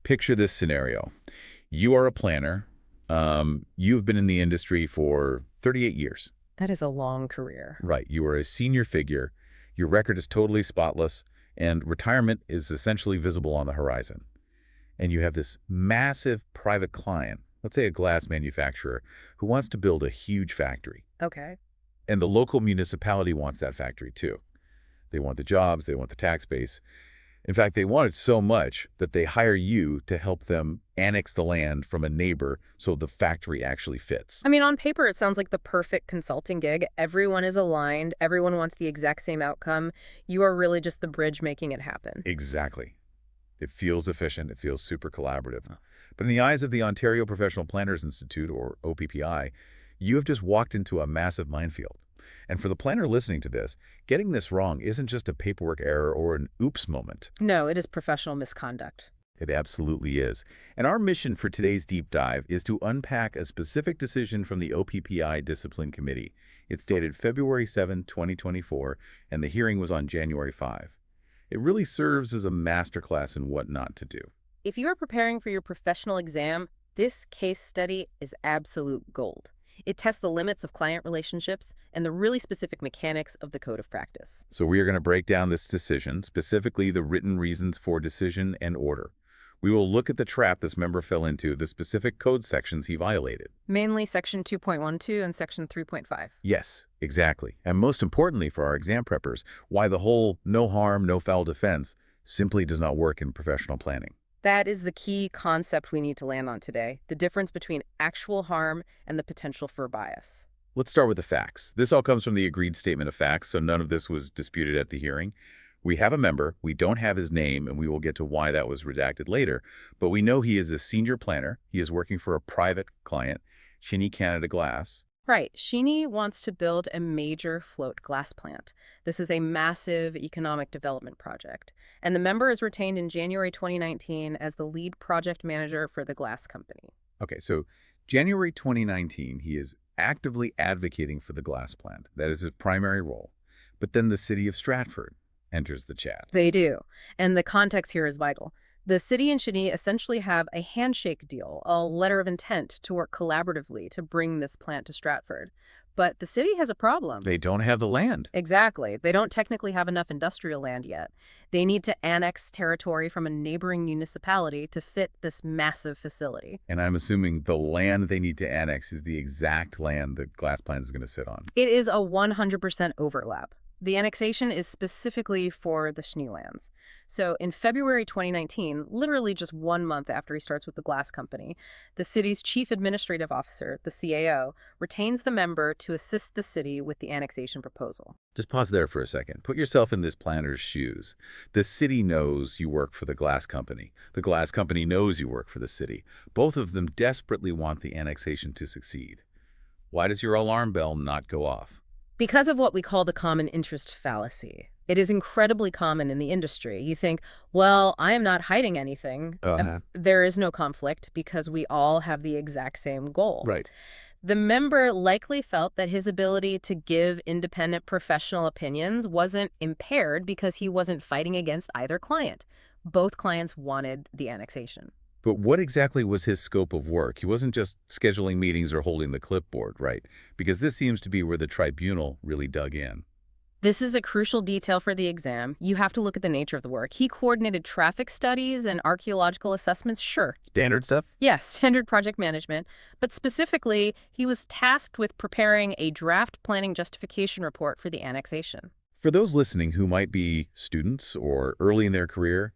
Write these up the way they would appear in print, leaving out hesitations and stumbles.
picture this scenario. You are a planner. You've been in the industry for 38 years. That is a long career. Right. You are a senior figure. Your record is totally spotless, and retirement is essentially visible on the horizon. And you have this massive private client, let's say a glass manufacturer, who wants to build a huge factory. Okay. And the local municipality wants that factory too. They want the jobs, they want the tax base. In fact, they want it so much that they hire you to help them annex the land from a neighbor so the factory actually fits. I mean, on paper, it sounds like the perfect consulting gig. Everyone is aligned. Everyone wants the exact same outcome. You are really just the bridge making it happen. Exactly. It feels efficient. It feels super collaborative. But in the eyes of the Ontario Professional Planners Institute, or OPPI, you have just walked into a massive minefield. And for the planner listening to this, getting this wrong isn't just a paperwork error or an oops moment. No, it is professional misconduct. It absolutely is. And our mission for today's deep dive is to unpack a specific decision from the OPPI Discipline Committee. It's dated February 7, 2024, and the hearing was on January 5. It really serves as a masterclass in what not to do. If you are preparing for your professional exam, this case study is absolute gold. It tests the limits of client relationships and the really specific mechanics of the code of practice. So we are going to break down this decision, specifically the written reasons for decision and order. We will look at the trap this member fell into, the specific code sections he violated. Mainly Section 2.12 and Section 3.5. Yes, exactly. And most importantly for our exam preppers, why the whole no harm, no foul defense simply does not work in professional planning. That is the key concept we need to land on today, the difference between actual harm and the potential for bias. Let's start with the facts. This all comes from the agreed statement of facts, so none of this was disputed at the hearing. We have a member, we don't have his name, and we will get to why that was redacted later, but we know he is a senior planner. He is working for a private client, Shinny Canada Glass. Right. Shinny wants to build a major float glass plant. This is a massive economic development project, and the member is retained in January 2019 as the lead project manager for the glass company. Okay, so January 2019, he is actively advocating for the glass plant. That is his primary role. But then the city of Stratford enters the chat. They do, and the context here is vital. The city and Shinny essentially have a handshake deal, a letter of intent to work collaboratively to bring this plant to Stratford. But the city has a problem. They don't have the land. Exactly. They don't technically have enough industrial land yet. They need to annex territory from a neighboring municipality to fit this massive facility. And I'm assuming the land they need to annex is the exact land the glass plant is going to sit on. It is a 100% overlap. The annexation is specifically for the Shinny lands. So in February 2019, literally just 1 month after he starts with the glass company, the city's chief administrative officer, the CAO, retains the member to assist the city with the annexation proposal. Just pause there for a second. Put yourself in this planner's shoes. The city knows you work for the glass company. The glass company knows you work for the city. Both of them desperately want the annexation to succeed. Why does your alarm bell not go off? Because of what we call the common interest fallacy. It is incredibly common in the industry. You think, well, I am not hiding anything. There is no conflict because we all have the exact same goal. Right. The member likely felt that his ability to give independent professional opinions wasn't impaired because he wasn't fighting against either client. Both clients wanted the annexation. But what exactly was his scope of work? He wasn't just scheduling meetings or holding the clipboard, right? Because this seems to be where the tribunal really dug in. This is a crucial detail for the exam. You have to look at the nature of the work. He coordinated traffic studies and archaeological assessments, sure. Standard stuff? Yes, standard project management. But specifically, he was tasked with preparing a draft planning justification report for the annexation. For those listening who might be students or early in their career,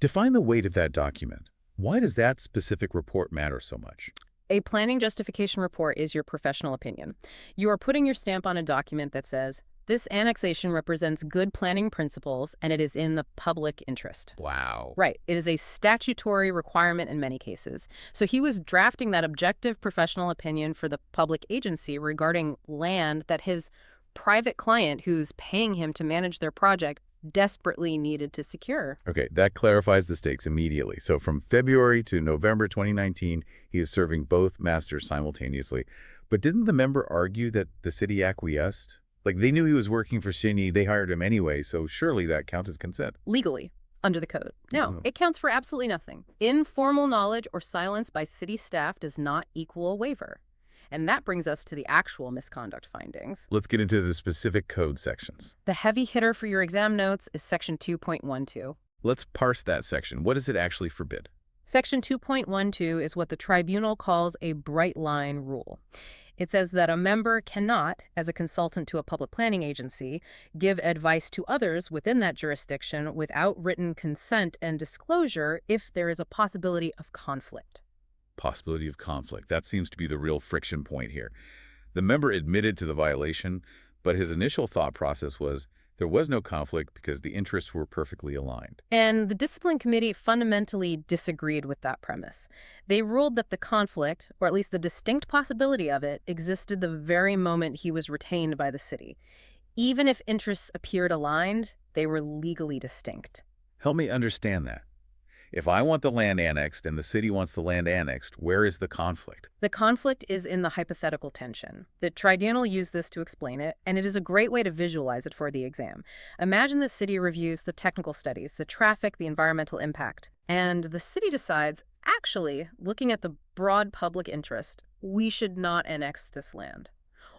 define the weight of that document. Why does that specific report matter so much? A planning justification report is your professional opinion. You are putting your stamp on a document that says, this annexation represents good planning principles and it is in the public interest. Wow. Right. It is a statutory requirement in many cases. So he was drafting that objective professional opinion for the public agency regarding land that his private client who's paying him to manage their project desperately needed to secure. Okay, that clarifies the stakes immediately. So from February to November 2019, he is serving both masters simultaneously. But didn't the member argue that the city acquiesced? Like, they knew he was working for Shinny, they hired him anyway, so surely that counts as consent. Legally. under the code. No, it counts for absolutely nothing. Informal knowledge or silence by city staff does not equal a waiver. And that brings us to the actual misconduct findings. Let's get into the specific code sections. The heavy hitter for your exam notes is Section 2.12. Let's parse that section. What does it actually forbid? Section 2.12 is what the tribunal calls a bright line rule. It says that a member cannot, as a consultant to a public planning agency, give advice to others within that jurisdiction without written consent and disclosure if there is a possibility of conflict. Possibility of conflict. That seems to be the real friction point here. The member admitted to the violation, but his initial thought process was there was no conflict because the interests were perfectly aligned. And the discipline committee fundamentally disagreed with that premise. They ruled that the conflict, or at least the distinct possibility of it, existed the very moment he was retained by the city. Even if interests appeared aligned, they were legally distinct. Help me understand that. If I want the land annexed and the city wants the land annexed, where is the conflict? The conflict is in the hypothetical tension. The tribunal used this to explain it, and it is a great way to visualize it for the exam. Imagine the city reviews the technical studies, the traffic, the environmental impact, and the city decides, actually, looking at the broad public interest, we should not annex this land.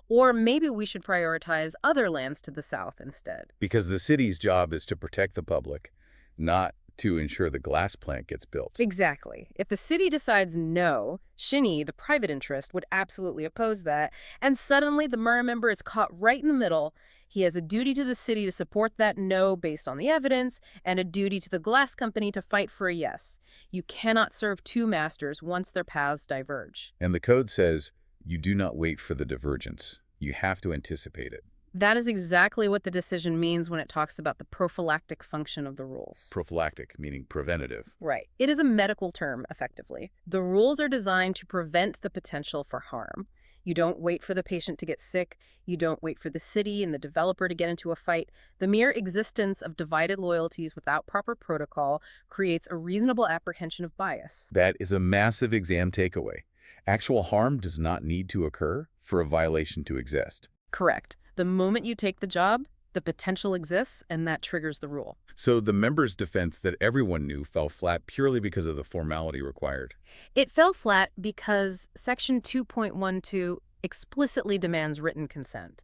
Or maybe we should prioritize other lands to the south instead. Because the city's job is to protect the public, not to ensure the glass plant gets built. Exactly. If the city decides no, Shinny, the private interest, would absolutely oppose that, and suddenly the Murrah member is caught right in the middle. He has a duty to the city to support that no based on the evidence, and a duty to the glass company to fight for a yes. You cannot serve two masters once their paths diverge. And the code says you do not wait for the divergence. You have to anticipate it. That is exactly what the decision means when it talks about the prophylactic function of the rules. Prophylactic, meaning preventative. Right. It is a medical term, effectively. The rules are designed to prevent the potential for harm. You don't wait for the patient to get sick. You don't wait for the city and the developer to get into a fight. The mere existence of divided loyalties without proper protocol creates a reasonable apprehension of bias. That is a massive exam takeaway. Actual harm does not need to occur for a violation to exist. Correct. The moment you take the job, the potential exists, and that triggers the rule. So the member's defense that everyone knew fell flat purely because of the formality required. It fell flat because Section 2.12 explicitly demands written consent.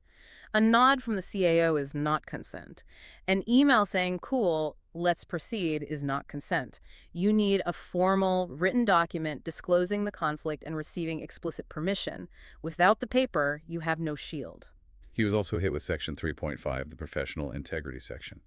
A nod from the CAO is not consent. An email saying, cool, let's proceed, is not consent. You need a formal, written document disclosing the conflict and receiving explicit permission. Without the paper, you have no shield. He was also hit with Section 3.5, the professional integrity section.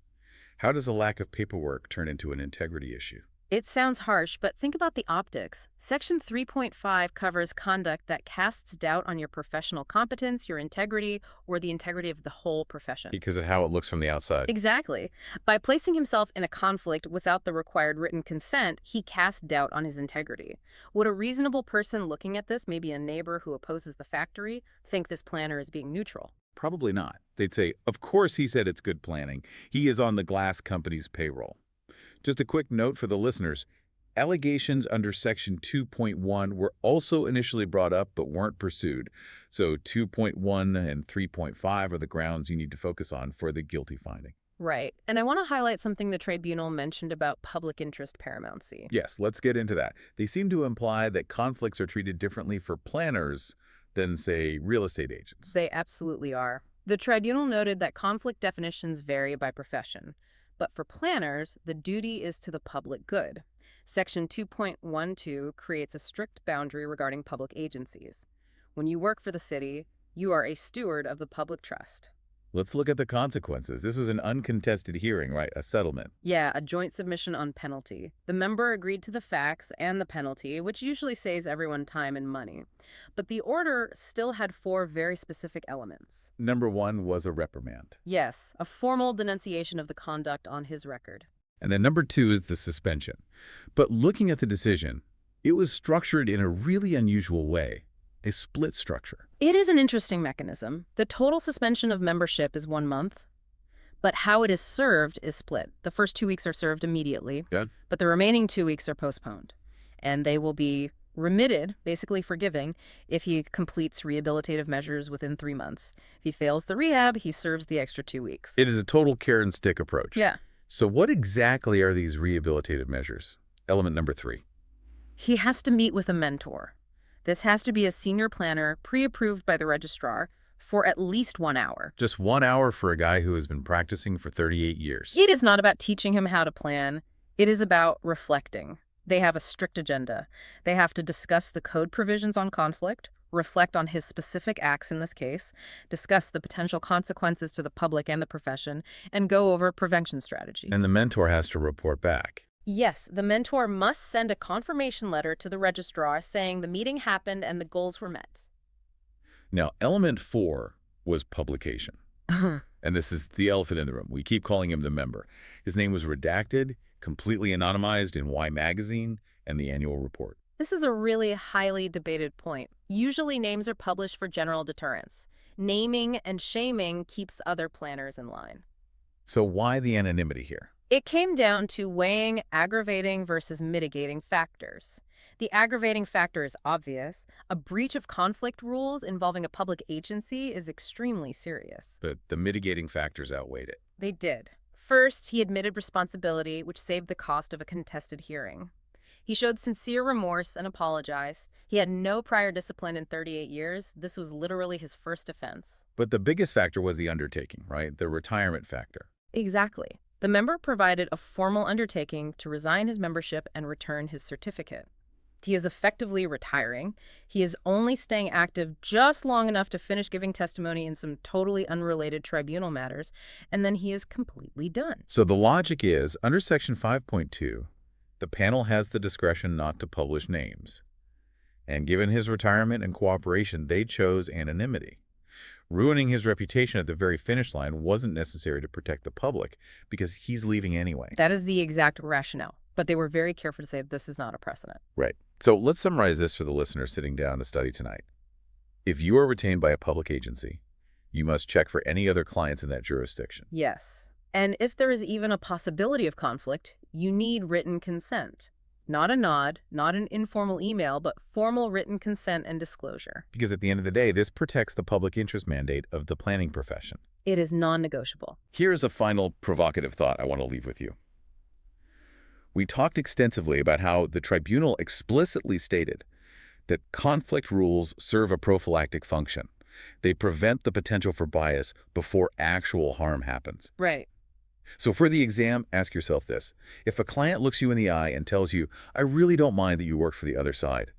How does a lack of paperwork turn into an integrity issue? It sounds harsh, but think about the optics. Section 3.5 covers conduct that casts doubt on your professional competence, your integrity, or the integrity of the whole profession. Because of how it looks from the outside. Exactly. By placing himself in a conflict without the required written consent, he casts doubt on his integrity. Would a reasonable person looking at this, maybe a neighbor who opposes the factory, think this planner is being neutral? Probably not. They'd say, of course he said it's good planning. He is on the glass company's payroll. Just a quick note for the listeners. Allegations under Section 2.1 were also initially brought up but weren't pursued. So 2.1 and 3.5 are the grounds you need to focus on for the guilty finding. Right. And I want to highlight something the tribunal mentioned about public interest paramountcy. Yes, let's get into that. They seem to imply that conflicts are treated differently for planners than, say, real estate agents. They absolutely are. The tribunal noted that conflict definitions vary by profession. But for planners, the duty is to the public good. Section 2.12 creates a strict boundary regarding public agencies. When you work for the city, you are a steward of the public trust. Let's look at the consequences. This was an uncontested hearing, right? A settlement. Yeah, a joint submission on penalty. The member agreed to the facts and the penalty, which usually saves everyone time and money. But the order still had 4 very specific elements. Number 1 was a reprimand. Yes, a formal denunciation of the conduct on his record. And then number 2 is the suspension. But looking at the decision, it was structured in a really unusual way. A split structure. It is an interesting mechanism. The total suspension of membership is 1 month, but how it is served is split. The first 2 weeks are served immediately, but the remaining 2 weeks are postponed, and they will be remitted, basically forgiving, if he completes rehabilitative measures within 3 months. If he fails the rehab, he serves the extra 2 weeks. It is a total carrot and stick approach. Yeah. So what exactly are these rehabilitative measures? Element number 3. He has to meet with a mentor. This has to be a senior planner pre-approved by the registrar for at least 1 hour. Just 1 hour for a guy who has been practicing for 38 years. It is not about teaching him how to plan. It is about reflecting. They have a strict agenda. They have to discuss the code provisions on conflict, reflect on his specific acts in this case, discuss the potential consequences to the public and the profession, and go over prevention strategies. And the mentor has to report back. Yes, the mentor must send a confirmation letter to the registrar saying the meeting happened and the goals were met. Now, element 4 was publication. And this is the elephant in the room. We keep calling him the member. His name was redacted, completely anonymized in Y Magazine and the annual report. This is a really highly debated point. Usually names are published for general deterrence. Naming and shaming keeps other planners in line. So why the anonymity here? It came down to weighing aggravating versus mitigating factors. The aggravating factor is obvious. A breach of conflict rules involving a public agency is extremely serious. But the mitigating factors outweighed it. They did. First, he admitted responsibility, which saved the cost of a contested hearing. He showed sincere remorse and apologized. He had no prior discipline in 38 years. This was literally his first offense. But the biggest factor was the undertaking, right? The retirement factor. Exactly. The member provided a formal undertaking to resign his membership and return his certificate. He is effectively retiring. He is only staying active just long enough to finish giving testimony in some totally unrelated tribunal matters, and then he is completely done. So the logic is, under Section 5.2, the panel has the discretion not to publish names. And given his retirement and cooperation, they chose anonymity. Ruining his reputation at the very finish line wasn't necessary to protect the public because he's leaving anyway. That is the exact rationale, but they were very careful to say this is not a precedent. Right. So let's summarize this for the listener sitting down to study tonight. If you are retained by a public agency, you must check for any other clients in that jurisdiction. Yes. And if there is even a possibility of conflict, you need written consent. Not a nod, not an informal email, but formal written consent and disclosure. Because at the end of the day, this protects the public interest mandate of the planning profession. It is non-negotiable. Here's a final provocative thought I want to leave with you. We talked extensively about how the tribunal explicitly stated that conflict rules serve a prophylactic function. They prevent the potential for bias before actual harm happens. Right. So for the exam, ask yourself this. If a client looks you in the eye and tells you, I really don't mind that you work for the other side,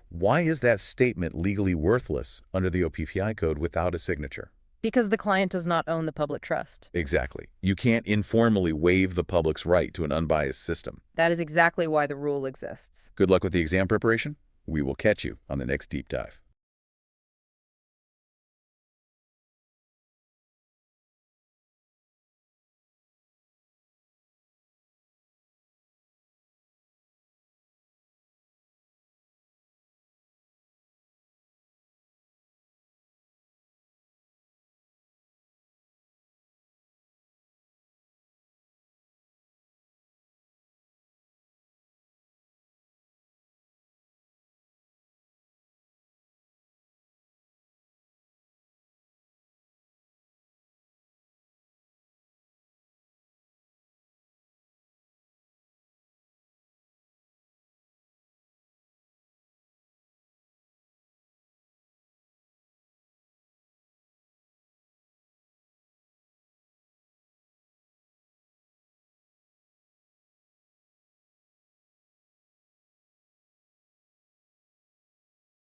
why is that statement legally worthless under the OPPI code without a signature? Because the client does not own the public trust. Exactly. You can't informally waive the public's right to an unbiased system. That is exactly why the rule exists. Good luck with the exam preparation. We will catch you on the next deep dive.